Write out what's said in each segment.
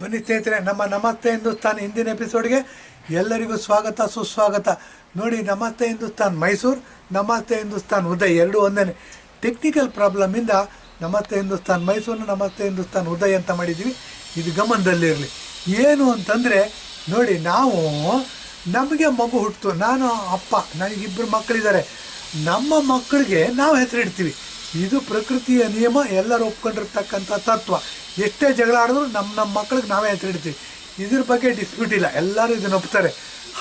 ಬನ್ನಿ ಸ್ನೇಹಿತರೆ, ನಮ್ಮ ನಮಸ್ತೆ ಹಿಂದೂಸ್ತಾನ್ ಹಿಂದಿನ ಎಪಿಸೋಡ್ಗೆ ಎಲ್ಲರಿಗೂ ಸ್ವಾಗತ ಸುಸ್ವಾಗತ. ನೋಡಿ, ನಮಸ್ತೆ ಹಿಂದೂಸ್ತಾನ್ ಮೈಸೂರು, ನಮಸ್ತೆ ಹಿಂದೂಸ್ತಾನ್ ಉದಯ್ ಎರಡು ಒಂದೇ. ಟೆಕ್ನಿಕಲ್ ಪ್ರಾಬ್ಲಮಿಂದ ನಮಸ್ತೆ ಹಿಂದೂಸ್ತಾನ್ ಮೈಸೂರು, ನಮಸ್ತೆ ಹಿಂದೂಸ್ತಾನ್ ಉದಯ್ ಅಂತ ಮಾಡಿದ್ದೀವಿ. ಇದು ಗಮನದಲ್ಲಿರಲಿ. ಏನು ಅಂತಂದರೆ ನೋಡಿ, ನಮಗೆ ಮಗು ಹುಟ್ಟಿತು, ನಾನು ಅಪ್ಪ, ನನಗಿಬ್ಬರು ಮಕ್ಕಳಿದ್ದಾರೆ. ನಮ್ಮ ಮಕ್ಕಳಿಗೆ ನಾವು ಹೆಸರಿಡ್ತೀವಿ. ಇದು ಪ್ರಕೃತಿಯ ನಿಯಮ, ಎಲ್ಲರೂ ಒಪ್ಕೊಂಡಿರ್ತಕ್ಕಂಥ ತತ್ವ. ಎಷ್ಟೇ ಜಗಳ ಆಡಿದ್ರು ನಮ್ಮ ಮಕ್ಕಳಿಗೆ ನಾವೇ ಹೆಸರಿಡ್ತೀವಿ. ಇದ್ರ ಬಗ್ಗೆ ಡಿಸ್ಪ್ಯೂಟ್ ಇಲ್ಲ, ಎಲ್ಲರೂ ಇದನ್ನು ಒಪ್ತಾರೆ.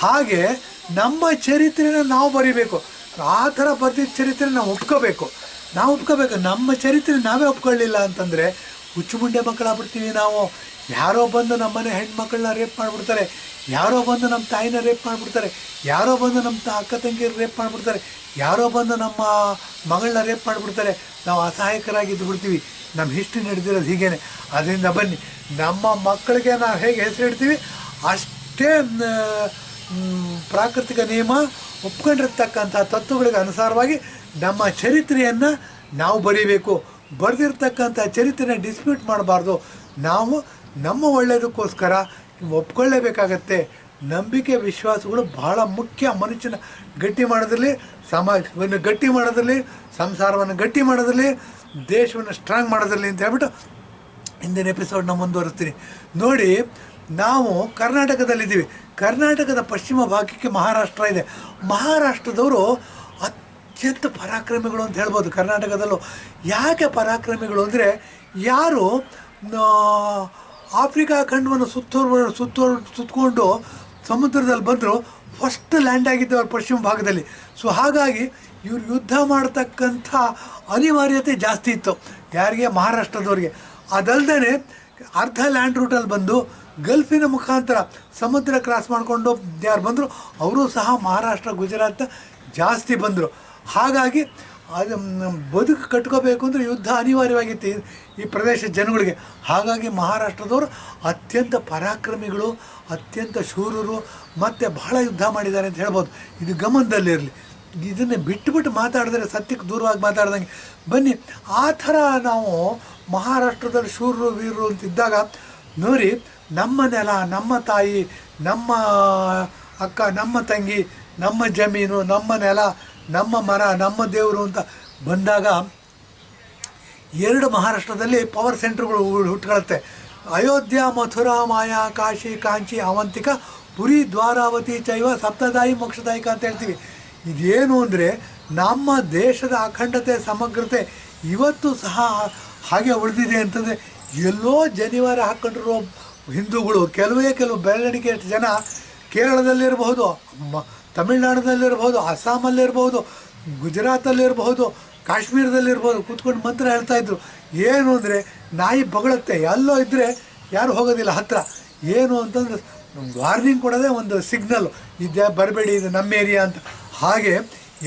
ಹಾಗೆ ನಮ್ಮ ಚರಿತ್ರೆನ ನಾವು ಬರೀಬೇಕು. ಆ ಥರ ಬರ್ದಿದ್ದ ಚರಿತ್ರೆ ನಾವು ಒಪ್ಕೋಬೇಕು. ನಮ್ಮ ಚರಿತ್ರೆ ನಾವೇ ಒಪ್ಕೊಳ್ಳಿಲ್ಲ ಅಂತಂದರೆ ಹುಚ್ಚುಮುಂಡೆ ಮಕ್ಕಳಾಗ್ಬಿಡ್ತೀವಿ ನಾವು. ಯಾರೋ ಬಂದು ನಮ್ಮನೆ ಹೆಣ್ಮಕ್ಳನ್ನ ರೇಪ್ ಮಾಡಿಬಿಡ್ತಾರೆ, ಯಾರೋ ಬಂದು ನಮ್ಮ ತಾಯಿನ ರೇಪ್ ಮಾಡಿಬಿಡ್ತಾರೆ, ಯಾರೋ ಬಂದು ನಮ್ಮ ಅಕ್ಕ ತಂಗಿಯರು ರೇಪ್ ಮಾಡಿಬಿಡ್ತಾರೆ, ಯಾರೋ ಬಂದು ನಮ್ಮ ಮಗಳನ್ನ ರೇಪ್ ಮಾಡಿಬಿಡ್ತಾರೆ. ನಾವು ಅಸಹಾಯಕರಾಗಿದ್ದು ಬಿಡ್ತೀವಿ. ನಮ್ಮ ಹಿಸ್ಟ್ರಿ ನಡೆದಿರೋದು ಹೀಗೇನೆ. ಅದರಿಂದ ಬನ್ನಿ, ನಮ್ಮ ಮಕ್ಕಳಿಗೆ ನಾವು ಹೇಗೆ ಹೆಸರಿಡ್ತೀವಿ ಅಷ್ಟೇ ಪ್ರಾಕೃತಿಕ ನಿಯಮ ಒಪ್ಕೊಂಡಿರ್ತಕ್ಕಂಥ ತತ್ವಗಳಿಗೆ ಅನುಸಾರವಾಗಿ ನಮ್ಮ ಚರಿತ್ರೆಯನ್ನು ನಾವು ಬರೀಬೇಕು. ಬರೆದಿರ್ತಕ್ಕಂಥ ಚರಿತ್ರೆನ ಡಿಸ್ಪ್ಯೂಟ್ ಮಾಡಬಾರ್ದು. ನಾವು ನಮ್ಮ ಒಳ್ಳೆಯದಕ್ಕೋಸ್ಕರ ಒಪ್ಕೊಳ್ಳೇಬೇಕಾಗತ್ತೆ. ನಂಬಿಕೆ ವಿಶ್ವಾಸಗಳು ಬಹಳ ಮುಖ್ಯ. ಮನುಷ್ಯನ ಗಟ್ಟಿ ಮಾಡೋದ್ರಲ್ಲಿ, ಸಮಾಜವನ್ನು ಗಟ್ಟಿ ಮಾಡೋದ್ರಲ್ಲಿ, ಸಂಸಾರವನ್ನು ಗಟ್ಟಿ ಮಾಡೋದ್ರಲ್ಲಿ, ದೇಶವನ್ನು ಸ್ಟ್ರಾಂಗ್ ಮಾಡೋದ್ರಲ್ಲಿ ಅಂತ ಹೇಳ್ಬಿಟ್ಟು ಹಿಂದಿನ ಎಪಿಸೋಡ್ನ ಮುಂದುವರಿಸ್ತೀನಿ. ನೋಡಿ, ನಾವು ಕರ್ನಾಟಕದಲ್ಲಿದ್ದೀವಿ. ಕರ್ನಾಟಕದ ಪಶ್ಚಿಮ ಭಾಗಕ್ಕೆ ಮಹಾರಾಷ್ಟ್ರ ಇದೆ. ಮಹಾರಾಷ್ಟ್ರದವರು ಅತ್ಯಂತ ಪರಾಕ್ರಮಿಗಳು ಅಂತ ಹೇಳ್ಬೋದು. ಕರ್ನಾಟಕದಲ್ಲೂ ಯಾಕೆ ಪರಾಕ್ರಮಿಗಳು ಅಂದರೆ, ಯಾರು ಆಫ್ರಿಕಾ ಖಂಡವನ್ನು ಸುತ್ತಕೊಂಡು ಸಮುದ್ರದಲ್ಲಿ ಬಂದರು, ಫಸ್ಟ್ ಲ್ಯಾಂಡ್ ಆಗಿದ್ದವರು ಪಶ್ಚಿಮ ಭಾಗದಲ್ಲಿ. ಸೊ ಹಾಗಾಗಿ ಇವ್ರು ಯುದ್ಧ ಮಾಡ್ತಕ್ಕಂಥ ಅನಿವಾರ್ಯತೆ ಜಾಸ್ತಿ ಇತ್ತು. ಯಾರಿಗೆ? ಮಹಾರಾಷ್ಟ್ರದವ್ರಿಗೆ. ಅದಲ್ಲದೆ ಅರ್ಧ ಲ್ಯಾಂಡ್ ರೂಟಲ್ಲಿ ಬಂದು ಗಲ್ಫಿನ ಮುಖಾಂತರ ಸಮುದ್ರ ಕ್ರಾಸ್ ಮಾಡಿಕೊಂಡು ಯಾರು ಬಂದರು, ಅವರು ಸಹ ಮಹಾರಾಷ್ಟ್ರ, ಗುಜರಾತ್ ಜಾಸ್ತಿ ಬಂದರು. ಹಾಗಾಗಿ ಅದು ಬದುಕು ಕಟ್ಕೋಬೇಕು ಅಂದರೆ ಯುದ್ಧ ಅನಿವಾರ್ಯವಾಗಿತ್ತು ಈ ಪ್ರದೇಶದ ಜನಗಳಿಗೆ. ಹಾಗಾಗಿ ಮಹಾರಾಷ್ಟ್ರದವರು ಅತ್ಯಂತ ಪರಾಕ್ರಮಿಗಳು, ಅತ್ಯಂತ ಶೂರರು, ಮತ್ತು ಬಹಳ ಯುದ್ಧ ಮಾಡಿದ್ದಾರೆ ಅಂತ ಹೇಳ್ಬೋದು. ಇದು ಗಮನದಲ್ಲಿರಲಿ. ಇದನ್ನೇ ಬಿಟ್ಟು ಮಾತಾಡಿದ್ರೆ ಸತ್ಯಕ್ಕೆ ದೂರವಾಗಿ ಮಾತಾಡ್ದಂಗೆ. ಬನ್ನಿ, ಆ ಥರ ನಾವು ಮಹಾರಾಷ್ಟ್ರದಲ್ಲಿ ಶೂರರು ವೀರರು ಅಂತಿದ್ದಾಗ ನೋಡಿ, ನಮ್ಮ ನೆಲ, ನಮ್ಮ ತಾಯಿ, ನಮ್ಮ ಅಕ್ಕ, ನಮ್ಮ ತಂಗಿ, ನಮ್ಮ ಜಮೀನು, ನಮ್ಮ ನೆಲ, ನಮ್ಮ ಮರ, ನಮ್ಮ ದೇವರು ಅಂತ ಬಂದಾಗ ಎರಡು ಮಹಾರಾಷ್ಟ್ರದಲ್ಲಿ ಪವರ್ ಸೆಂಟ್ರ್ಗಳು ಹುಟ್ಕೊಳ್ಳುತ್ತೆ. ಅಯೋಧ್ಯ, ಮಥುರಾ, ಮಾಯಾ, ಕಾಶಿ, ಕಾಂಚಿ, ಅವಂತಿಕ, ಪುರಿ, ದ್ವಾರಾವತಿ ಚೈವ ಸಪ್ತದಾಯಿ ಮೋಕ್ಷದಾಯಿಕ ಅಂತ ಹೇಳ್ತೀವಿ. ಇದೇನು ಅಂದರೆ, ನಮ್ಮ ದೇಶದ ಅಖಂಡತೆ, ಸಮಗ್ರತೆ ಇವತ್ತು ಸಹ ಹಾಗೆ ಉಳಿದಿದೆ ಅಂತಂದರೆ, ಎಲ್ಲೋ ಜನಿವಾರ ಹಾಕ್ಕೊಂಡಿರೋ ಹಿಂದೂಗಳು ಕೆಲವು ಬೆರಳಿಗೆ ಜನ ಕೇರಳದಲ್ಲಿರಬಹುದು, ತಮಿಳ್ನಾಡಿನಲ್ಲಿರ್ಬೋದು, ಅಸ್ಸಾಮಲ್ಲಿರ್ಬೋದು, ಗುಜರಾತಲ್ಲಿರ್ಬೋದು, ಕಾಶ್ಮೀರದಲ್ಲಿರ್ಬೋದು, ಕೂತ್ಕೊಂಡು ಮಂತ್ರ ಹೇಳ್ತಾಯಿದ್ರು. ಏನು ಅಂದರೆ, ನಾಯಿ ಬೊಗಳುತ್ತೆ, ಎಲ್ಲೋ ಇದ್ದರೆ ಯಾರು ಹೋಗೋದಿಲ್ಲ ಹತ್ತಿರ. ಏನು ಅಂತಂದರೆ ವಾರ್ನಿಂಗ್ ಕೊಡೋದೇ ಒಂದು ಸಿಗ್ನಲ್ಲು, ಇದೇ ಬರಬೇಡಿ, ಇದು ನಮ್ಮ ಏರಿಯಾ ಅಂತ. ಹಾಗೆ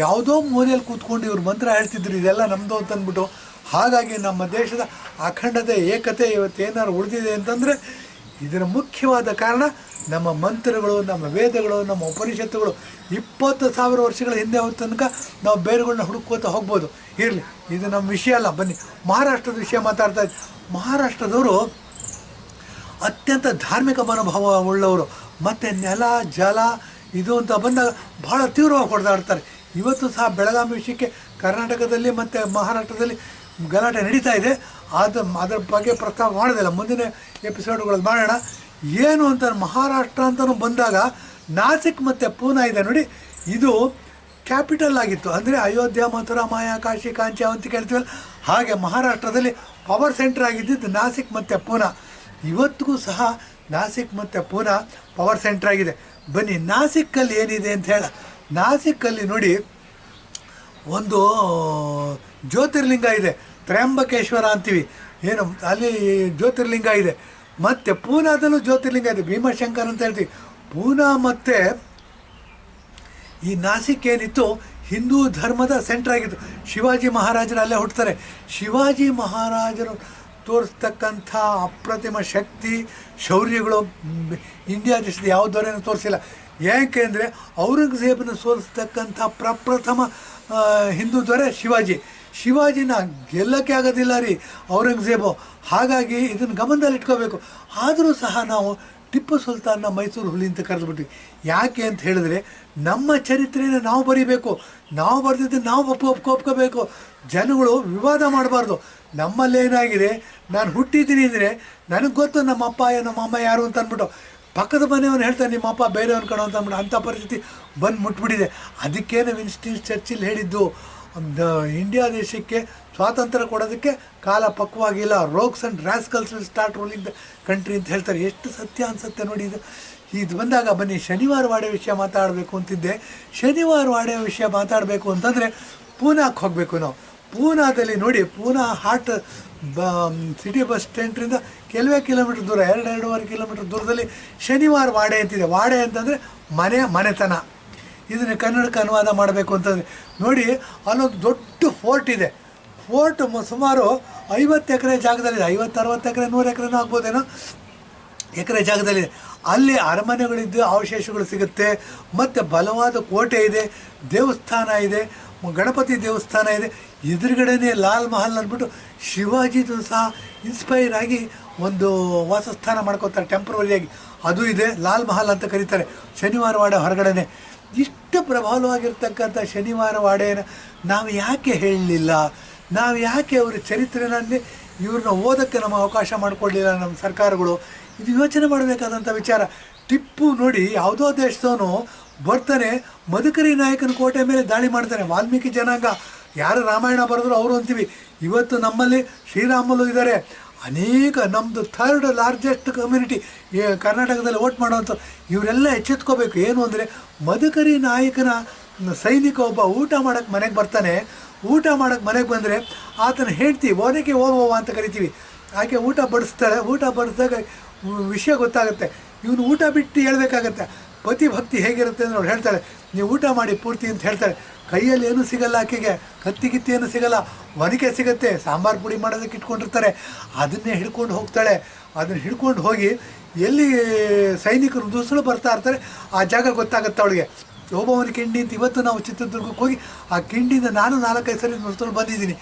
ಯಾವುದೋ ಮೂಲೆಯಲ್ಲಿ ಕೂತ್ಕೊಂಡು ಇವ್ರು ಮಂತ್ರ ಹೇಳ್ತಿದ್ರು, ಇದೆಲ್ಲ ನಮ್ಮದು ಅಂತಂದ್ಬಿಟ್ಟು. ಹಾಗಾಗಿ ನಮ್ಮ ದೇಶದ ಅಖಂಡತೆ, ಏಕತೆ ಇವತ್ತೇನಾದ್ರು ಉಳಿದಿದೆ ಅಂತಂದರೆ ಇದರ ಮುಖ್ಯವಾದ ಕಾರಣ ನಮ್ಮ ಮಂತ್ರಗಳು, ನಮ್ಮ ವೇದಗಳು, ನಮ್ಮ ಉಪನಿಷತ್ತುಗಳು. 20,000 ವರ್ಷಗಳ ಹಿಂದೆ ಹೋದ ತನಕ ನಾವು ಬೇರುಗಳನ್ನ ಹುಡುಕೋತ ಹೋಗ್ಬೋದು. ಇರಲಿ, ಇದು ನಮ್ಮ ವಿಷಯ ಅಲ್ಲ. ಬನ್ನಿ, ಮಹಾರಾಷ್ಟ್ರದ ವಿಷಯ ಮಾತಾಡ್ತಾ ಇದ್ದೆ. ಮಹಾರಾಷ್ಟ್ರದವರು ಅತ್ಯಂತ ಧಾರ್ಮಿಕ ಮನೋಭಾವ ಉಳ್ಳವರು, ಮತ್ತು ನೆಲ, ಜಲ ಇದು ಅಂತ ಬಂದಾಗ ಭಾಳ ತೀವ್ರವಾಗಿ ಹೊಡೆದಾಡ್ತಾರೆ. ಇವತ್ತು ಸಹ ಬೆಳಗಾವಿ ವಿಷಯಕ್ಕೆ ಕರ್ನಾಟಕದಲ್ಲಿ ಮತ್ತು ಮಹಾರಾಷ್ಟ್ರದಲ್ಲಿ ಗಲಾಟೆ ನಡೀತಾ ಇದೆ. ಅದರ ಬಗ್ಗೆ ಪ್ರಸ್ತಾವ ಮಾಡೋದಿಲ್ಲ, ಮುಂದಿನ ಎಪಿಸೋಡ್ಗಳಲ್ಲಿ ಮಾಡೋಣ. ಏನು ಅಂತ ಮಹಾರಾಷ್ಟ್ರ ಅಂತಲೂ ಬಂದಾಗ ನಾಸಿಕ್ ಮತ್ತು ಪೂನಾ ಇದೆ ನೋಡಿ, ಇದು ಕ್ಯಾಪಿಟಲ್ ಆಗಿತ್ತು. ಅಂದರೆ ಅಯೋಧ್ಯ, ಮಥುರಾ, ಮಾಯಾ, ಕಾಶಿ, ಕಾಂಚಿ, ಅವಂತಿಕ ಹೇಳ್ತೀವಲ್ಲ, ಹಾಗೆ ಮಹಾರಾಷ್ಟ್ರದಲ್ಲಿ ಪವರ್ ಸೆಂಟರ್ ಆಗಿದ್ದು ನಾಸಿಕ್ ಮತ್ತು ಪೂನಾ. ಇವತ್ತಿಗೂ ಸಹ ನಾಸಿಕ್ ಮತ್ತು ಪೂನಾ ಪವರ್ ಸೆಂಟರ್ ಆಗಿದೆ. ಬನ್ನಿ, ನಾಸಿಕ್ಕಲ್ಲಿ ಏನಿದೆ ಅಂತ ನಾಸಿಕ್ಕಲ್ಲಿ ನೋಡಿ, ಒಂದು ಜ್ಯೋತಿರ್ಲಿಂಗ ಇದೆ, ತ್ರಯಂಬಕೇಶ್ವರ ಅಂತೀವಿ. ಏನು ಅಲ್ಲಿ ಜ್ಯೋತಿರ್ಲಿಂಗ ಇದೆ. ಮತ್ತು ಪೂನಾದಲ್ಲೂ ಜ್ಯೋತಿರ್ಲಿಂಗ ಇದೆ, ಭೀಮಶಂಕರ್ ಅಂತ ಹೇಳ್ತೀವಿ. ಪೂನಾ ಮತ್ತು ಈ ನಾಸಿಕ್ ಏನಿತ್ತು, ಹಿಂದೂ ಧರ್ಮದ ಸೆಂಟ್ರ್ ಆಗಿತ್ತು. ಶಿವಾಜಿ ಮಹಾರಾಜರು ಅಲ್ಲೇ ಹುಟ್ಟುತ್ತಾರೆ. ಶಿವಾಜಿ ಮಹಾರಾಜರು ತೋರಿಸ್ತಕ್ಕಂಥ ಅಪ್ರತಿಮ ಶಕ್ತಿ, ಶೌರ್ಯಗಳು ಇಂಡಿಯಾ ದೇಶದ ಯಾವ ದೊರೆನೂ ತೋರಿಸಿಲ್ಲ. ಯಾಕೆ ಅಂದರೆ ಔರಂಗಜೇಬನ ಸೋಲಿಸ್ತಕ್ಕಂಥ ಪ್ರಪ್ರಥಮ ಹಿಂದೂ ದೊರೆ ಶಿವಾಜಿ. ಶಿವಾಜಿನ ಗೆಲ್ಲಕ್ಕೆ ಆಗೋದಿಲ್ಲ ರೀ ಔರಂಗಜೇಬು. ಹಾಗಾಗಿ ಇದನ್ನು ಗಮನದಲ್ಲಿ ಇಟ್ಕೋಬೇಕು. ಆದರೂ ಸಹ ನಾವು ಟಿಪ್ಪು ಸುಲ್ತಾನ್ನ ಮೈಸೂರು ಹುಲಿ ಅಂತ ಕರೆದ್ಬಿಟ್ವಿ. ಯಾಕೆ ಅಂತ ಹೇಳಿದ್ರೆ ನಮ್ಮ ಚರಿತ್ರೆನ ನಾವು ಬರೀಬೇಕು, ನಾವು ಬರೆದಿದ್ದನ್ನು ನಾವು ಒಪ್ಕೋಬೇಕು. ಜನಗಳು ವಿವಾದ ಮಾಡಬಾರ್ದು. ನಮ್ಮಲ್ಲೇನಾಗಿದೆ, ನಾನು ಹುಟ್ಟಿದ್ದೀನಿ ಅಂದರೆ ನನಗೆ ಗೊತ್ತು ನಮ್ಮ ಅಪ್ಪ ನಮ್ಮ ಅಮ್ಮ ಯಾರು ಅಂತ ಅಂದ್ಬಿಟ್ಟು ಪಕ್ಕದ ಮನೆಯವನು ಹೇಳ್ತಾನೆ ನಿಮ್ಮ ಅಪ್ಪ ಬೇರೆಯವನು ಕಣೋ ಅಂತ ಅಂದ್ಬಿಟ್ಟು ಅಂಥ ಪರಿಸ್ಥಿತಿ ಬಂದು ಮುಟ್ಬಿಟ್ಟಿದೆ. ಅದಕ್ಕೇನು ವಿನ್ಸ್ಟನ್ ಚರ್ಚಿಲ್ ಹೇಳಿದ್ದು, ಇಂಡಿಯಾ ದೇಶಕ್ಕೆ ಸ್ವಾತಂತ್ರ್ಯ ಕೊಡೋದಕ್ಕೆ ಕಾಲ ಪಕ್ವಾಗಿಲ್ಲ, rogues and rascals will start ruling the country ಅಂತ ಹೇಳ್ತಾರೆ. ಎಷ್ಟು ಸತ್ಯ ಅನಿಸುತ್ತೆ ನೋಡಿ ಇದು ಬಂದಾಗ. ಬನ್ನಿ ಶನಿವಾರ ವಾಡೆ ವಿಷಯ ಮಾತಾಡಬೇಕು ಅಂತಿದ್ದೆ. ಶನಿವಾರ ವಾಡೆ ವಿಷಯ ಮಾತಾಡಬೇಕು ಅಂತಂದರೆ ಪೂನಾಕ್ಕೆ ಹೋಗಬೇಕು ನಾವು. ಪೂನಾದಲ್ಲಿ ನೋಡಿ, ಪೂನಾ ಹಾರ್ಟ್ ಸಿಟಿ ಬಸ್ ಸ್ಟ್ಯಾಂಡ್ರಿಂದ ಕೆಲವೇ ಕಿಲೋಮೀಟ್ರ್ ದೂರ, 2-2.5 ಕಿಲೋಮೀಟ್ರ್ ದೂರದಲ್ಲಿ ಶನಿವಾರ ವಾಡೆ ಅಂತಿದೆ. ವಾಡೆ ಅಂತಂದರೆ ಮನೆತನ. ಇದನ್ನು ಕನ್ನಡಕ್ಕೆ ಅನುವಾದ ಮಾಡಬೇಕು ಅಂತಂದರೆ ನೋಡಿ, ಅಲ್ಲೊಂದು ದೊಡ್ಡ ಫೋರ್ಟ್ ಇದೆ. ಫೋರ್ಟ್ ಸುಮಾರು 50 ಎಕರೆ ಜಾಗದಲ್ಲಿದೆ. 50-60 ಎಕರೆ 100 ಎಕರೆನೂ ಆಗ್ಬೋದೇನೋ ಎಕರೆ ಜಾಗದಲ್ಲಿದೆ. ಅಲ್ಲಿ ಅರಮನೆಗಳಿದ್ದು ಅವಶೇಷಗಳು ಸಿಗುತ್ತೆ. ಮತ್ತು ಬಲವಾದ ಕೋಟೆ ಇದೆ, ದೇವಸ್ಥಾನ ಇದೆ, ಗಣಪತಿ ದೇವಸ್ಥಾನ ಇದೆ. ಎದುರುಗಡೆನೇ ಲಾಲ್ ಮಹಲ್ ಅಂದ್ಬಿಟ್ಟು ಶಿವಾಜಿದು ಸಹ ಇನ್ಸ್ಪೈರ್ ಆಗಿ ಒಂದು ವಾಸಸ್ಥಾನ ಮಾಡ್ಕೋತಾರೆ ಟೆಂಪ್ರವರಿಯಾಗಿ, ಅದು ಇದೆ. ಲಾಲ್ ಮಹಲ್ ಅಂತ ಕರೀತಾರೆ ಶನಿವಾರ ವಾಡೆ ಹೊರಗಡೆನೆ. ಇಷ್ಟು ಪ್ರಬಲವಾಗಿರ್ತಕ್ಕಂಥ ಶನಿವಾರ ವಾಡೆಯನ್ನು ನಾವು ಯಾಕೆ ಹೇಳಲಿಲ್ಲ? ನಾವು ಯಾಕೆ ಅವರ ಚರಿತ್ರೆನಲ್ಲಿ ಇವ್ರನ್ನ ಓದೋಕ್ಕೆ ನಮ್ಮ ಅವಕಾಶ ಮಾಡಿಕೊಡ್ಲಿಲ್ಲ ನಮ್ಮ ಸರ್ಕಾರಗಳು? ಇದು ಯೋಚನೆ ಮಾಡಬೇಕಾದಂಥ ವಿಚಾರ. ಟಿಪ್ಪು ನೋಡಿ, ಯಾವುದೋ ದೇಶದವನು ಬರ್ತಾನೆ, ಮಧುಕರಿ ನಾಯಕನ ಕೋಟೆ ಮೇಲೆ ದಾಳಿ ಮಾಡ್ತಾನೆ. ವಾಲ್ಮೀಕಿ ಜನಾಂಗ ಯಾರು ರಾಮಾಯಣ ಬರೆದ್ರು ಅವರು ಅಂತೀವಿ. ಇವತ್ತು ನಮ್ಮಲ್ಲಿ ಶ್ರೀರಾಮುಲು ಇದ್ದಾರೆ. ಅನೇಕ ನಮ್ಮದು 3rd ಲಾರ್ಜೆಸ್ಟ್ ಕಮ್ಯುನಿಟಿ ಕರ್ನಾಟಕದಲ್ಲಿ ವೋಟ್ ಮಾಡೋವಂಥ ಇವರೆಲ್ಲ ಎಚ್ಚೆತ್ಕೋಬೇಕು. ಏನು ಅಂದರೆ, ಮಧುಕರಿ ನಾಯಕನ ಸೈನಿಕ ಒಬ್ಬ ಊಟ ಮಾಡೋಕ್ಕೆ ಮನೆಗೆ ಬರ್ತಾನೆ. ಊಟ ಮಾಡೋಕ್ಕೆ ಮನೆಗೆ ಬಂದರೆ ಆತನ ಹೆಂಡ್ತಿ ಓನಕ್ಕೆ ಓವ ಅಂತ ಕರಿತೀವಿ. ಆಕೆ ಊಟ ಬಡಿಸ್ತಾಳೆ. ಊಟ ಬಡಿಸಿದಾಗ ವಿಷಯ ಗೊತ್ತಾಗುತ್ತೆ. ಇವನು ಊಟ ಬಿಟ್ಟು ಹೇಳ್ಬೇಕಾಗತ್ತೆ ಪತಿ ಭಕ್ತಿ ಹೇಗಿರುತ್ತೆ ಅಂತ ಅವ್ರು ಹೇಳ್ತಾಳೆ, ನೀವು ಊಟ ಮಾಡಿ ಪೂರ್ತಿ ಅಂತ ಹೇಳ್ತಾಳೆ. ಕೈಯಲ್ಲಿ ಏನೂ ಸಿಗಲ್ಲ ಆಕೆಗೆ, ಕತ್ತಿ ಏನೂ ಸಿಗಲ್ಲ, ಒನಕೆ ಸಿಗುತ್ತೆ. ಸಾಂಬಾರು ಪುಡಿ ಮಾಡೋದಕ್ಕೆ ಇಟ್ಕೊಂಡಿರ್ತಾರೆ, ಅದನ್ನೇ ಹಿಡ್ಕೊಂಡು ಹೋಗ್ತಾಳೆ. ಅದನ್ನು ಹಿಡ್ಕೊಂಡು ಹೋಗಿ ಎಲ್ಲಿ ಸೈನಿಕರು ದುಸಲು ಬರ್ತಾ ಇರ್ತಾರೆ ಆ ಜಾಗ ಗೊತ್ತಾಗುತ್ತೆ ಅವಳಿಗೆ. ಓಬವ್ವನ ಕಿಂಡಿ ಅಂತ ಇವತ್ತು ನಾವು ಚಿತ್ರದುರ್ಗಕ್ಕೆ ಹೋಗಿ ಆ ಕಿಂಡಿಯಿಂದ ನಾನು 4-5 ಸರಿ ನುಡ್ಕೊಂಡು ಬಂದಿದ್ದೀನಿ.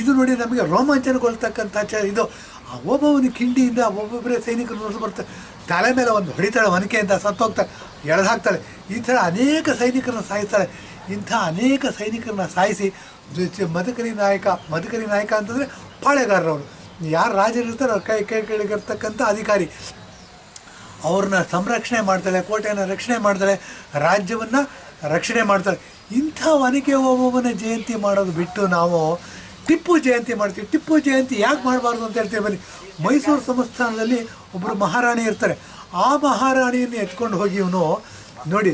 ಇದು ನೋಡಿ ನಮಗೆ ರೋಮಾಂಚನಗೊಳ್ತಕ್ಕಂಥ ಇದು. ಆ ಓಬವ್ವನ ಕಿಂಡಿಯಿಂದ ಒಬ್ಬೊಬ್ಬರೇ ಸೈನಿಕರು ನುಡ್ದು ಬರ್ತಾರೆ. ತಲೆ ಮೇಲೆ ಒಂದು ಹೊಡಿತಾಳೆ, ಒನಕೆಯಿಂದ ಸತ್ತೋಗ್ತಾಳೆ, ಎಳೆದು ಹಾಕ್ತಾಳೆ. ಈ ಥರ ಅನೇಕ ಸೈನಿಕರನ್ನ ಸಾಯಿಸ್ತಾಳೆ. ಇಂಥ ಅನೇಕ ಸೈನಿಕರನ್ನ ಸಾಯಿಸಿ ಮಧುಕರಿ ನಾಯಕ ಅಂತಂದರೆ ಪಾಳೆಗಾರರವರು. ಯಾರು ರಾಜರಿರ್ತಾರೆ ಅವ್ರ ಕೈ ಕೆಳಗಿರ್ತಕ್ಕಂಥ ಅಧಿಕಾರಿ, ಅವ್ರನ್ನ ಸಂರಕ್ಷಣೆ ಮಾಡ್ತಾಳೆ, ಕೋಟೆಯನ್ನು ರಕ್ಷಣೆ ಮಾಡ್ತಾಳೆ, ರಾಜ್ಯವನ್ನು ರಕ್ಷಣೆ ಮಾಡ್ತಾಳೆ. ಇಂಥ ಒನಕೆ ಓಬವ್ವನ ಜಯಂತಿ ಮಾಡೋದು ಬಿಟ್ಟು ನಾವು ಟಿಪ್ಪು ಜಯಂತಿ ಮಾಡ್ತೀವಿ. ಟಿಪ್ಪು ಜಯಂತಿ ಯಾಕೆ ಮಾಡಬಾರ್ದು ಅಂತ ಹೇಳ್ತೀವಿ. ಬನ್ನಿ, ಮೈಸೂರು ಸಂಸ್ಥಾನದಲ್ಲಿ ಒಬ್ಬರು ಮಹಾರಾಣಿ ಇರ್ತಾರೆ. ಆ ಮಹಾರಾಣಿಯನ್ನು ಎತ್ಕೊಂಡು ಹೋಗಿ ಇವನು ನೋಡಿ,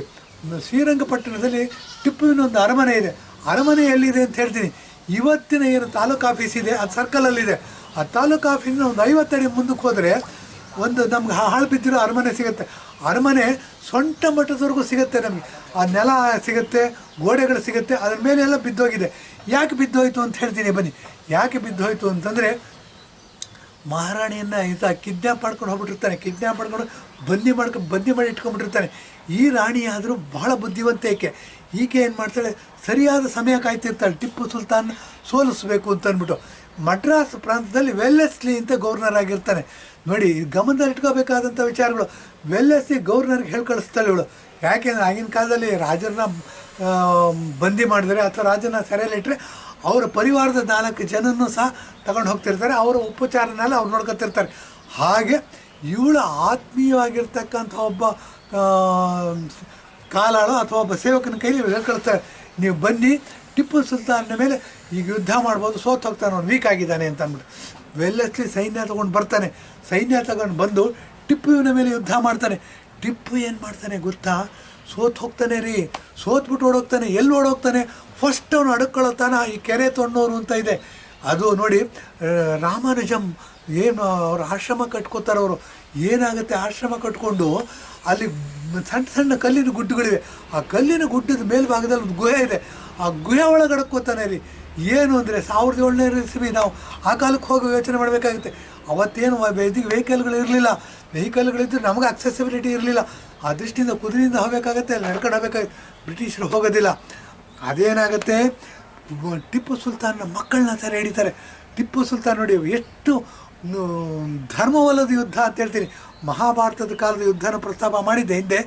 ಶ್ರೀರಂಗಪಟ್ಟಣದಲ್ಲಿ ಟಿಪ್ಪುವಿನೊಂದು ಅರಮನೆ ಇದೆ. ಅರಮನೆ ಎಲ್ಲಿದೆ ಅಂತ ಹೇಳ್ತೀನಿ. ಇವತ್ತಿನ ಏನು ತಾಲೂಕು ಆಫೀಸ್ ಇದೆ ಅದು ಸರ್ಕಲಲ್ಲಿದೆ. ಆ ತಾಲೂಕು ಆಫೀಸಿನ ಒಂದು 50 ಅಡಿ ಮುಂದಕ್ಕೆ ಹೋದರೆ ಒಂದು ನಮ್ಗೆ ಹಾಳು ಬಿದ್ದಿರೋ ಅರಮನೆ ಸಿಗುತ್ತೆ. ಅರಮನೆ ಸೊಂಟ ಮಟ್ಟದವರೆಗೂ ಸಿಗುತ್ತೆ ನಮಗೆ. ಆ ನೆಲ ಸಿಗುತ್ತೆ, ಗೋಡೆಗಳು ಸಿಗುತ್ತೆ, ಅದ್ರ ಮೇಲೆಲ್ಲ ಬಿದ್ದೋಗಿದೆ. ಯಾಕೆ ಬಿದ್ದೋಯ್ತು ಅಂತ ಹೇಳ್ತೀನಿ. ಬನ್ನಿ, ಯಾಕೆ ಬಿದ್ದೋಯ್ತು ಅಂತಂದರೆ, ಮಹಾರಾಣಿಯನ್ನು ಕಿಡ್ನ್ಯಾಪ್ ಮಾಡ್ಕೊಂಡು ಹೋಗ್ಬಿಟ್ಟಿರ್ತಾನೆ. ಕಿಡ್ನ್ಯಾಪ್ ಮಾಡ್ಕೊಂಡು ಬಂದಿ ಮಾಡಿ ಇಟ್ಕೊಂಡ್ಬಿಟ್ಟಿರ್ತಾನೆ. ಈ ರಾಣಿ ಆದರೂ ಬಹಳ ಬುದ್ಧಿವಂತ ಈಕೆ ಏನು ಮಾಡ್ತಾಳೆ, ಸರಿಯಾದ ಸಮಯ ಕಾಯ್ತಿರ್ತಾಳೆ ಟಿಪ್ಪು ಸುಲ್ತಾನ್ ಸೋಲಿಸ್ಬೇಕು ಅಂತ ಅಂದ್ಬಿಟ್ಟು. ಮಡ್ರಾಸ್ ಪ್ರಾಂತದಲ್ಲಿ ವೆಲ್ಲೆಸ್ಲಿ ಅಂತ ಗವರ್ನರ್ ಆಗಿರ್ತಾನೆ. ನೋಡಿ, ಗಮನದಲ್ಲಿ ಇಟ್ಕೋಬೇಕಾದಂಥ ವಿಚಾರಗಳು. ವೆಲ್ಲೆಸ್ಲಿ ಗವರ್ನರ್ಗೆ ಹೇಳಿ ಕಳಿಸ್ತಾಳೆ ಇವಳು. ಯಾಕೆಂದರೆ ಆಗಿನ ಕಾಲದಲ್ಲಿ ರಾಜರನ್ನ ಬಂದಿ ಮಾಡಿದರೆ ಅಥವಾ ರಾಜನ ಸೆರೆಯಲ್ಲಿಟ್ಟರೆ ಅವರ ಪರಿವಾರದ 4 ಜನನೂ ಸಹ ತಗೊಂಡು ಹೋಗ್ತಿರ್ತಾರೆ. ಅವರ ಉಪಚಾರನೆಲ್ಲ ಅವ್ರು ನೋಡ್ಕೊತಿರ್ತಾರೆ. ಹಾಗೆ ಇವಳ ಆತ್ಮೀಯವಾಗಿರ್ತಕ್ಕಂಥ ಒಬ್ಬ ಕಾಲಾಳು ಅಥವಾ ಒಬ್ಬ ಸೇವಕನ ಕೈಲಿ ಹೇಳ್ಕೊಳ್ತಾರೆ, ನೀವು ಬನ್ನಿ, ಟಿಪ್ಪು ಸುಲ್ತಾನ್ನ ಮೇಲೆ ಈಗ ಯುದ್ಧ ಮಾಡ್ಬೋದು, ಸೋತು ಹೋಗ್ತಾನೆ, ಅವ್ನು ವೀಕ್ ಆಗಿದ್ದಾನೆ ಅಂತ ಅಂದ್ಬಿಟ್ಟು. ವೆಲ್ಲೆಸ್ಲಿ ಸೈನ್ಯ ತೊಗೊಂಡು ಬರ್ತಾನೆ. ಸೈನ್ಯ ತಗೊಂಡು ಬಂದು ಟಿಪ್ಪುವಿನ ಮೇಲೆ ಯುದ್ಧ ಮಾಡ್ತಾನೆ. ಟಿಪ್ಪು ಏನು ಮಾಡ್ತಾನೆ ಗೊತ್ತಾ, ಸೋತು ಹೋಗ್ತಾನೆ ರೀ. ಸೋತ್ಬಿಟ್ಟು ಓಡೋಗ್ತಾನೆ. ಎಲ್ಲಿ ಓಡೋಗ್ತಾನೆ, ಫಸ್ಟ್ ಅವನು ಅಡಕ್ಕೊಳ್ಳೋತಾನ ಈ ಕೆರೆ ತೊಣ್ಣೂರು ಅಂತ ಇದೆ. ಅದು ನೋಡಿ, ರಾಮಾನುಜಂ ಏನು ಅವ್ರ ಆಶ್ರಮ ಕಟ್ಕೋತಾರೆ ಅವರು. ಏನಾಗುತ್ತೆ, ಆಶ್ರಮ ಕಟ್ಕೊಂಡು ಅಲ್ಲಿ ಸಣ್ಣ ಸಣ್ಣ ಕಲ್ಲಿನ ಗುಡ್ಡಗಳಿವೆ. ಆ ಕಲ್ಲಿನ ಗುಡ್ಡದ ಮೇಲ್ಭಾಗದಲ್ಲಿ ಒಂದು ಗುಹೆ ಇದೆ. ಆ ಗುಹೆ ಒಳಗೆ ಅಡಕ್ಕೋತಾನೆ ರೀ. ಏನು ಅಂದರೆ 1700 ಇಸ್ವಿ ನಾವು ಆ ಕಾಲಕ್ಕೆ ಹೋಗಿ ಯೋಚನೆ ಮಾಡಬೇಕಾಗುತ್ತೆ. ಅವತ್ತೇನು ವೆಹಿಕಲ್ಗಳು ಇರಲಿಲ್ಲ. ವೆಹಿಕಲ್ಗಳಿದ್ದು ನಮಗೆ ಅಕ್ಸೆಸಿಬಿಲಿಟಿ ಇರಲಿಲ್ಲ. ಆ ದೃಷ್ಟಿಯಿಂದ ಕುದುರೆಯಿಂದ ಹೋಗಬೇಕಾಗತ್ತೆ, ಅಲ್ಲಿ ನಡ್ಕೊಂಡು ಹೋಗಬೇಕಾಗುತ್ತೆ. ಬ್ರಿಟಿಷರು ಹೋಗೋದಿಲ್ಲ. ಅದೇನಾಗುತ್ತೆ, ಟಿಪ್ಪು ಸುಲ್ತಾನ್ನ ಮಕ್ಕಳನ್ನ ಸೆರೆ ಹಿಡಿತಾರೆ. ಟಿಪ್ಪು ಸುಲ್ತಾನ್ ನೋಡಿ ಎಷ್ಟು ಧರ್ಮವಲ್ಲದ ಯುದ್ಧ ಅಂತ ಹೇಳ್ತೀನಿ. ಮಹಾಭಾರತದ ಕಾಲದ ಯುದ್ಧನ ಪ್ರಸ್ತಾಪ ಮಾಡಿದ್ದೆ ಹಿಂದೆ.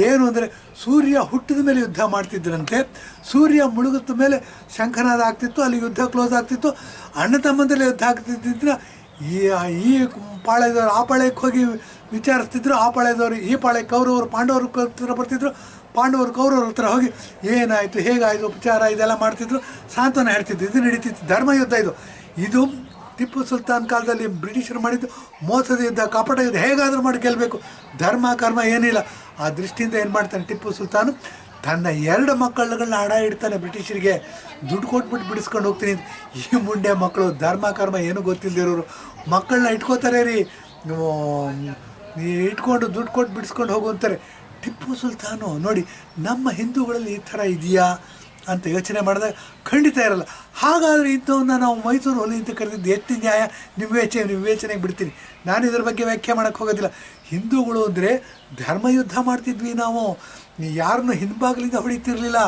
ಏನು ಅಂದರೆ ಸೂರ್ಯ ಹುಟ್ಟಿದ ಮೇಲೆ ಯುದ್ಧ ಮಾಡ್ತಿದ್ದರಂತೆ. ಸೂರ್ಯ ಮುಳುಗಿದ ಮೇಲೆ ಶಂಖನಾದ ಆಗ್ತಿತ್ತು, ಅಲ್ಲಿ ಯುದ್ಧ ಕ್ಲೋಸ್ ಆಗ್ತಿತ್ತು. ಅಣ್ಣ ತಮ್ಮಂದರಲ್ಲಿ ಯುದ್ಧ ಆಗ್ತಿದ್ದ ಈ ಪಾಳ್ಯದವರು ಆ ಪಾಳ್ಯಕ್ಕೆ ಹೋಗಿ ವಿಚಾರಿಸ್ತಿದ್ರು, ಆ ಪಾಳ್ಯದವರು ಈ ಪಾಳ್ಯಕ್ಕೆ ಕೌರವರು ಪಾಂಡವರು ಹತ್ರ ಬರ್ತಿದ್ರು, ಪಾಂಡವರು ಕೌರವ್ರ ಹತ್ರ ಹೋಗಿ ಏನಾಯಿತು ಹೇಗಾಯಿತು ಉಪಚಾರ ಇದೆಲ್ಲ ಮಾಡ್ತಿದ್ರು, ಸಾಂತ್ವನ ಹೇಳ್ತಿದ್ರು. ಇದು ನಡೀತಿತ್ತು, ಧರ್ಮಯುದ್ಧ ಇದು. ಇದು ಟಿಪ್ಪು ಸುಲ್ತಾನ್ ಕಾಲದಲ್ಲಿ ಬ್ರಿಟಿಷರು ಮಾಡಿದ್ದು ಮೋಸದ ಯುದ್ಧ, ಕಪಟ ಯುದ್ಧ. ಹೇಗಾದರೂ ಮಾಡಿ ಗೆಲ್ಲಬೇಕು, ಧರ್ಮ ಕರ್ಮ ಏನಿಲ್ಲ. ಆ ದೃಷ್ಟಿಯಿಂದ ಏನು ಮಾಡ್ತಾನೆ ಟಿಪ್ಪು ಸುಲ್ತಾನು, ತನ್ನ 2 ಮಕ್ಕಳುಗಳನ್ನ ಹಡ ಇಡ್ತಾನೆ ಬ್ರಿಟಿಷರಿಗೆ. ದುಡ್ಡು ಕೊಟ್ಬಿಟ್ಟು ಬಿಡಿಸ್ಕೊಂಡು ಹೋಗ್ತೀನಿ. ಈ ಮುಂಡೆ ಮಕ್ಕಳು ಧರ್ಮ ಕರ್ಮ ಏನೂ ಗೊತ್ತಿಲ್ಲದಿರೋರು ಮಕ್ಕಳನ್ನ ಇಟ್ಕೋತಾರೆ ರೀ, ಇಟ್ಕೊಂಡು ದುಡ್ಡು ಕೊಟ್ಟು ಬಿಡಿಸ್ಕೊಂಡು ಹೋಗುವಂತಾರೆ. ಟಿಪ್ಪು ಸುಲ್ತಾನು ನೋಡಿ, ನಮ್ಮ ಹಿಂದೂಗಳಲ್ಲಿ ಈ ಥರ ಇದೆಯಾ ಅಂತ ಯೋಚನೆ ಮಾಡಿದಾಗ ಖಂಡಿತ ಇರಲ್ಲ. ಹಾಗಾದರೆ ಇಂಥವನ್ನ ನಾವು ಮೈಸೂರು ಹುಲಿ ಅಂತ ಕರೆದಿದ್ದು ಎಷ್ಟು ನ್ಯಾಯ? ವಿವೇಚನೆಗೆ ಬಿಡ್ತೀನಿ. ನಾನು ಇದರ ಬಗ್ಗೆ ವ್ಯಾಖ್ಯೆ ಮಾಡೋಕ್ಕೆ ಹೋಗೋದಿಲ್ಲ. ಹಿಂದೂಗಳು ಅಂದರೆ ಧರ್ಮಯುದ್ಧ ಮಾಡ್ತಿದ್ವಿ ನಾವು, ಯಾರನ್ನು ಹಿಂಬಾಗಲಿಂದ ಹೊಡಿತಿರ್ಲಿಲ್ಲ.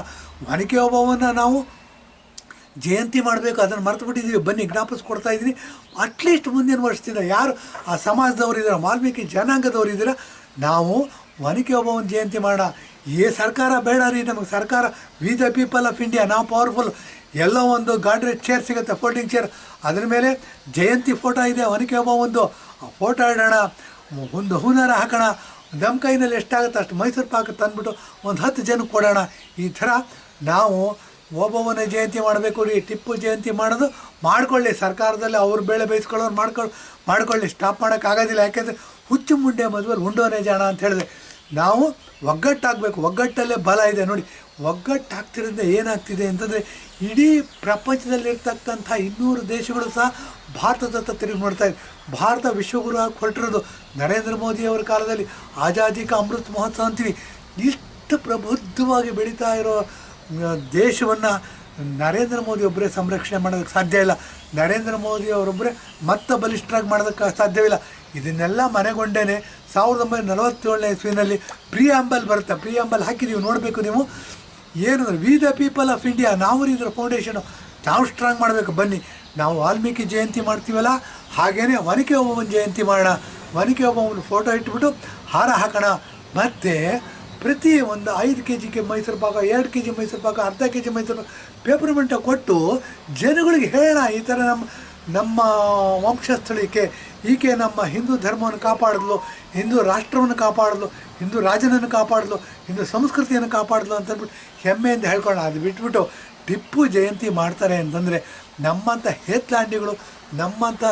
ಒನಕೆ ಓಬವ್ವನ ನಾವು ಜಯಂತಿ ಮಾಡಬೇಕು, ಅದನ್ನು ಮರೆತು ಬಿಟ್ಟಿದ್ದೀವಿ. ಬನ್ನಿ ಜ್ಞಾಪಿಸ್ಕೊಡ್ತಾ ಇದ್ದೀನಿ. ಅಟ್ಲೀಸ್ಟ್ ಮುಂದಿನ ವರ್ಷದಿಂದ ಯಾರು ಆ ಸಮಾಜದವರು ಇದ್ದಾರೆ, ವಾಲ್ಮೀಕಿ ಜನಾಂಗದವರು ಇದ್ದೀರ, ನಾವು ಒನಕೆ ಓಬವ್ವನ ಜಯಂತಿ ಮಾಡೋಣ. ಸರ್ಕಾರ ಬೇಡ ರೀ ನಮಗೆ, ಸರ್ಕಾರ we the people of India, ನಾವು ಪವರ್ಫುಲ್. ಎಲ್ಲೋ ಒಂದು ಗಾಡ್ರೇಜ್ ಚೇರ್ ಸಿಗುತ್ತೆ, ಫೋಲ್ಡಿಂಗ್ ಚೇರ್, ಅದ್ರ ಮೇಲೆ ಜಯಂತಿ ಫೋಟೋ ಇದೆ ಒನಕೆ ಓಬವ್ವಂದು, ಆ ಫೋಟೋ ಇಡೋಣ, ಒಂದು ಹೂನಾರ ಹಾಕೋಣ, ನಮ್ಮ ಕೈನಲ್ಲಿ ಎಷ್ಟಾಗುತ್ತೆ ಅಷ್ಟು ಮೈಸೂರು ಪಾಕ ತಂದುಬಿಟ್ಟು ಒಂದು 10 ಜನಕ್ಕೆ ಕೊಡೋಣ. ಈ ಥರ ನಾವು ಓಬವ್ವನ ಜಯಂತಿ ಮಾಡಬೇಕು ರೀ. ಟಿಪ್ಪು ಜಯಂತಿ ಮಾಡೋದು ಮಾಡ್ಕೊಳ್ಳಿ, ಸರ್ಕಾರದಲ್ಲಿ ಅವ್ರ ಬೇಳೆ ಬೇಯಿಸ್ಕೊಳ್ಳೋರು ಮಾಡ್ಕೊಳ್ಳಿ. ಸ್ಟಾಪ್ ಮಾಡೋಕ್ಕಾಗೋದಿಲ್ಲ. ಯಾಕೆಂದರೆ ಹುಚ್ಚು ಮುಂಡೆ ಮದುವೆಲಿ ಉಂಡೋನೇ ಜಾಣ ಅಂತ ಹೇಳಿದೆ. ನಾವು ಒಗ್ಗಟ್ಟಾಗಬೇಕು, ಒಗ್ಗಟ್ಟಲ್ಲೇ ಬಲ ಇದೆ. ನೋಡಿ, ಒಗ್ಗಟ್ಟಾಗ್ತಿರೋದ್ರಿಂದ ಏನಾಗ್ತಿದೆ ಅಂತಂದರೆ ಇಡೀ ಪ್ರಪಂಚದಲ್ಲಿರ್ತಕ್ಕಂಥ 200 ದೇಶಗಳು ಸಹ ಭಾರತದತ್ತ ತಿರುಗಿ ನೋಡ್ತಾ ಇದೆ. ಭಾರತ ವಿಶ್ವಗುರು ಆಗಿ ಹೊರಟಿರೋದು ನರೇಂದ್ರ ಮೋದಿಯವರ ಕಾಲದಲ್ಲಿ. ಆಜಾದಿ ಕಾ ಅಮೃತ್ ಮಹೋತ್ಸವ ಅಂತೀವಿ. ಇಷ್ಟು ಪ್ರಬುದ್ಧವಾಗಿ ಬೆಳೀತಾ ಇರೋ ದೇಶವನ್ನು ನರೇಂದ್ರ ಮೋದಿ ಒಬ್ಬರೇ ಸಂರಕ್ಷಣೆ ಮಾಡೋದಕ್ಕೆ ಸಾಧ್ಯ ಇಲ್ಲ. ನರೇಂದ್ರ ಮೋದಿ ಅವರೊಬ್ಬರೇ ಮತ್ತೆ ಬಲಿಷ್ಠರಾಗಿ ಮಾಡೋದಕ್ಕೆ ಸಾಧ್ಯವಿಲ್ಲ. ಇದನ್ನೆಲ್ಲ ಮನೆಗೊಂಡೇನೆ 1947ನೇ ಇಸ್ವಿನಲ್ಲಿ ಪ್ರಿಯಾಂಬಲ್ ಬರುತ್ತೆ. ಪ್ರಿಯಾಂಬಲ್ ಹಾಕಿದ್ದೀವಿ, ನೋಡಬೇಕು ನೀವು. ಏನಂದ್ರೆ we the people of India, ನಾವು ಇದರ ಫೌಂಡೇಶನು, ನಾವು ಸ್ಟ್ರಾಂಗ್ ಮಾಡಬೇಕು. ಬನ್ನಿ ನಾವು ವಾಲ್ಮೀಕಿ ಜಯಂತಿ ಮಾಡ್ತೀವಲ್ಲ, ಹಾಗೇ ಒನಕೆ ಓಬವ್ವನ ಜಯಂತಿ ಮಾಡೋಣ. ಒನಕೆ ಓಬವ್ವನ ಫೋಟೋ ಇಟ್ಬಿಟ್ಟು ಹಾರ ಹಾಕೋಣ. ಮತ್ತು ಪ್ರತಿ ಒಂದು 5 kg ಮೈಸೂರು ಪಾಕ, 2 kg ಮೈಸೂರು ಪಾಕ, ಅರ್ಧ kg ಮೈಸೂರು ಪಾಕ ಪೇಪರ್ಮೆಂಟ ಕೊಟ್ಟು ಜನಗಳಿಗೆ ಹೇಳೋಣ, ಈ ಥರ ನಮ್ಮ ವಂಶಸ್ಥಳಿಕೆ, ಈಕೆ ನಮ್ಮ ಹಿಂದೂ ಧರ್ಮವನ್ನು ಕಾಪಾಡಿದ್ಲು, ಹಿಂದೂ ರಾಷ್ಟ್ರವನ್ನು ಕಾಪಾಡಿದ್ಲು, ಹಿಂದೂ ರಾಜನನ್ನು ಕಾಪಾಡಿದ್ಲು, ಹಿಂದೂ ಸಂಸ್ಕೃತಿಯನ್ನು ಕಾಪಾಡಿದ್ಲು ಅಂತಂದ್ಬಿಟ್ಟು ಹೆಮ್ಮೆಯಿಂದ ಹೇಳ್ಕೊಳ್ಳೋಣ. ಅದು ಬಿಟ್ಬಿಟ್ಟು ಟಿಪ್ಪು ಜಯಂತಿ ಮಾಡ್ತಾರೆ ಅಂತಂದರೆ ನಮ್ಮಂಥ ಹೇತ್ಲಾಂಡಿಗಳು, ನಮ್ಮಂಥ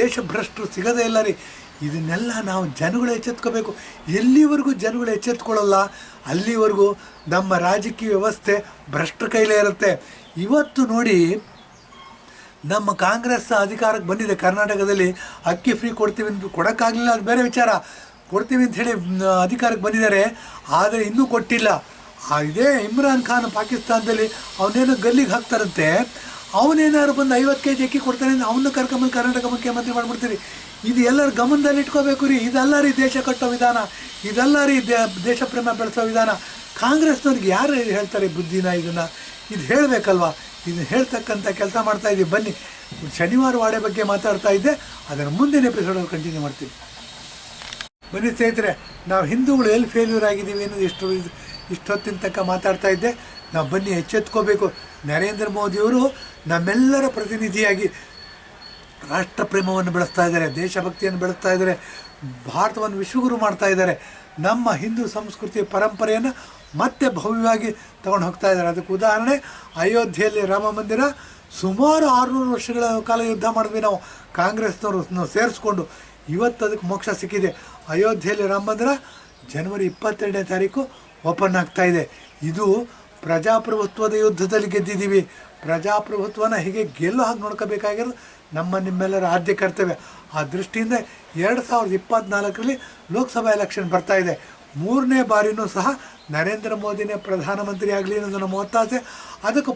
ದೇಶಭ್ರಷ್ಟರು ಸಿಗೋದೇ ಇಲ್ಲ ರೀ. ಇದನ್ನೆಲ್ಲ ನಾವು ಜನಗಳು ಎಚ್ಚೆತ್ಕೋಬೇಕು. ಎಲ್ಲಿವರೆಗೂ ಜನಗಳು ಎಚ್ಚೆತ್ಕೊಳ್ಳಲ್ಲ ಅಲ್ಲಿವರೆಗೂ ನಮ್ಮ ರಾಜಕೀಯ ವ್ಯವಸ್ಥೆ ಭ್ರಷ್ಟರ ಕೈಲೇ ಇರುತ್ತೆ. ಇವತ್ತು ನೋಡಿ, ನಮ್ಮ ಕಾಂಗ್ರೆಸ್ ಅಧಿಕಾರಕ್ಕೆ ಬಂದಿದೆ. ಕರ್ನಾಟಕದಲ್ಲಿ ಅಕ್ಕಿ ಫ್ರೀ ಕೊಡ್ತೀವಿ ಅಂತ ಕೊಡೋಕ್ಕಾಗಲಿಲ್ಲ, ಅದು ಬೇರೆ ವಿಚಾರ. ಕೊಡ್ತೀವಿ ಅಂತ ಹೇಳಿ ಅಧಿಕಾರಕ್ಕೆ ಬಂದಿದ್ದಾರೆ, ಆದರೆ ಇನ್ನೂ ಕೊಟ್ಟಿಲ್ಲ. ಇದೇ ಇಮ್ರಾನ್ ಖಾನ್ ಪಾಕಿಸ್ತಾನದಲ್ಲಿ ಅವನೇನೋ ಗಲ್ಲಿಗೆ ಹಾಕ್ತಾರಂತೆ, ಅವನೇನಾದ್ರು ಬಂದು 50 kg ಅಕ್ಕಿ ಕೊಡ್ತಾನೆ ಅಂತ ಅವನ್ನ ಕರ್ಕೊಂಬಂದು ಕರ್ನಾಟಕ ಮುಖ್ಯಮಂತ್ರಿ ಮಾಡಿಬಿಡ್ತೀರಿ. ಇದು ಎಲ್ಲರ ಗಮನದಲ್ಲಿ ಇಟ್ಕೋಬೇಕು ರೀ. ಇದೆಲ್ಲ ರೀ ದೇಶ ಕಟ್ಟೋ ವಿಧಾನ, ಇದೆಲ್ಲ ರೀ ದೇಶ ಪ್ರೇಮ ಬೆಳೆಸೋ ವಿಧಾನ. ಕಾಂಗ್ರೆಸ್ನವ್ರಿಗೆ ಯಾರು ಹೇಳ್ತಾರೆ ಬುದ್ಧಿನ? ಇದು ಹೇಳಬೇಕಲ್ವಾ? ಇದನ್ನು ಹೇಳ್ತಕ್ಕಂಥ ಕೆಲಸ ಮಾಡ್ತಾಯಿದ್ದೀವಿ. ಬನ್ನಿ, ಶನಿವಾರ ವಾಡೆ ಬಗ್ಗೆ ಮಾತಾಡ್ತಾ ಇದ್ದೆ, ಅದನ್ನು ಮುಂದಿನ ಎಪಿಸೋಡಲ್ಲಿ ಕಂಟಿನ್ಯೂ ಮಾಡ್ತೀವಿ. ಬನ್ನಿ ಸ್ನೇಹಿತರೆ, ನಾವು ಹಿಂದೂಗಳು ಎಲ್ಲಿ ಫೇಲ್ಯೂರ್ ಆಗಿದ್ದೀವಿ ಅನ್ನೋದು ಇಷ್ಟೊತ್ತಿನ ತನಕ ಮಾತಾಡ್ತಾ ಇದ್ದೆ. ನಾವು ಬನ್ನಿ ಎಚ್ಚೆತ್ಕೋಬೇಕು. ನರೇಂದ್ರ ಮೋದಿಯವರು ನಮ್ಮೆಲ್ಲರ ಪ್ರತಿನಿಧಿಯಾಗಿ ರಾಷ್ಟ್ರ ಪ್ರೇಮವನ್ನು ಬೆಳೆಸ್ತಾ ಇದ್ದಾರೆ, ದೇಶಭಕ್ತಿಯನ್ನು ಬೆಳೆಸ್ತಾ ಇದ್ದಾರೆ, ಭಾರತವನ್ನು ವಿಶ್ವಗುರು ಮಾಡ್ತಾ ಇದ್ದಾರೆ. ನಮ್ಮ ಹಿಂದೂ ಸಂಸ್ಕೃತಿ ಪರಂಪರೆಯನ್ನು ಮತ್ತೆ ಭವ್ಯವಾಗಿ ತಗೊಂಡು ಹೋಗ್ತಾ ಇದ್ದಾರೆ. ಅದಕ್ಕೆ ಉದಾಹರಣೆ ಅಯೋಧ್ಯೆಯಲ್ಲಿ ರಾಮ ಮಂದಿರ ಸುಮಾರು 600 ವರ್ಷಗಳ ಕಾಲ ಯುದ್ಧ ಮಾಡಿದ್ವಿ ನಾವು, ಕಾಂಗ್ರೆಸ್ನವರು ಸೇರಿಸ್ಕೊಂಡು. ಇವತ್ತು ಅದಕ್ಕೆ ಮೋಕ್ಷ ಸಿಕ್ಕಿದೆ. ಅಯೋಧ್ಯೆಯಲ್ಲಿ ರಾಮ ಮಂದಿರ ಜನವರಿ 22ನೇ ತಾರೀಕು ಓಪನ್ ಆಗ್ತಾಯಿದೆ. ಇದು ಪ್ರಜಾಪ್ರಭುತ್ವದ ಯುದ್ಧದಲ್ಲಿ ಗೆದ್ದಿದ್ದೀವಿ. ಪ್ರಜಾಪ್ರಭುತ್ವನ ಹೀಗೆ ಗೆಲ್ಲೋ ಹಾಗೆ ನೋಡ್ಕೋಬೇಕಾಗಿರೋದು ನಿಮ್ಮೆಲ್ಲರ ಆದ್ಯ ಕರ್ತವ್ಯ. ಆ ದೃಷ್ಟಿಯಿಂದ 2024ರಲ್ಲಿ ಲೋಕಸಭಾ ಎಲೆಕ್ಷನ್ ಬರ್ತಾಯಿದೆ. 3ನೇ ಬಾರಿನೂ ಸಹ ನರೇಂದ್ರ ಮೋದಿನೇ ಪ್ರಧಾನಮಂತ್ರಿ ಆಗಲಿ ಅನ್ನೋದು ನಮ್ಮ ಒತ್ತಾಸೆ. ಅದಕ್ಕೆ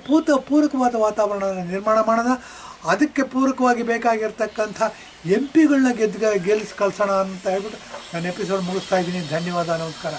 ಪೂರಕವಾದ ವಾತಾವರಣವನ್ನು ನಿರ್ಮಾಣ ಮಾಡೋಣ. ಅದಕ್ಕೆ ಪೂರಕವಾಗಿ ಬೇಕಾಗಿರ್ತಕ್ಕಂಥ MP ಗಳನ್ನ ಗೆಲ್ಲಿಸಿ ಕಳಿಸೋಣ ಅಂತ ಹೇಳ್ಬಿಟ್ಟು ನಾನು ಎಪಿಸೋಡ್ ಮುಗಿಸ್ತಾ ಇದ್ದೀನಿ. ಧನ್ಯವಾದ, ನಮಸ್ಕಾರ.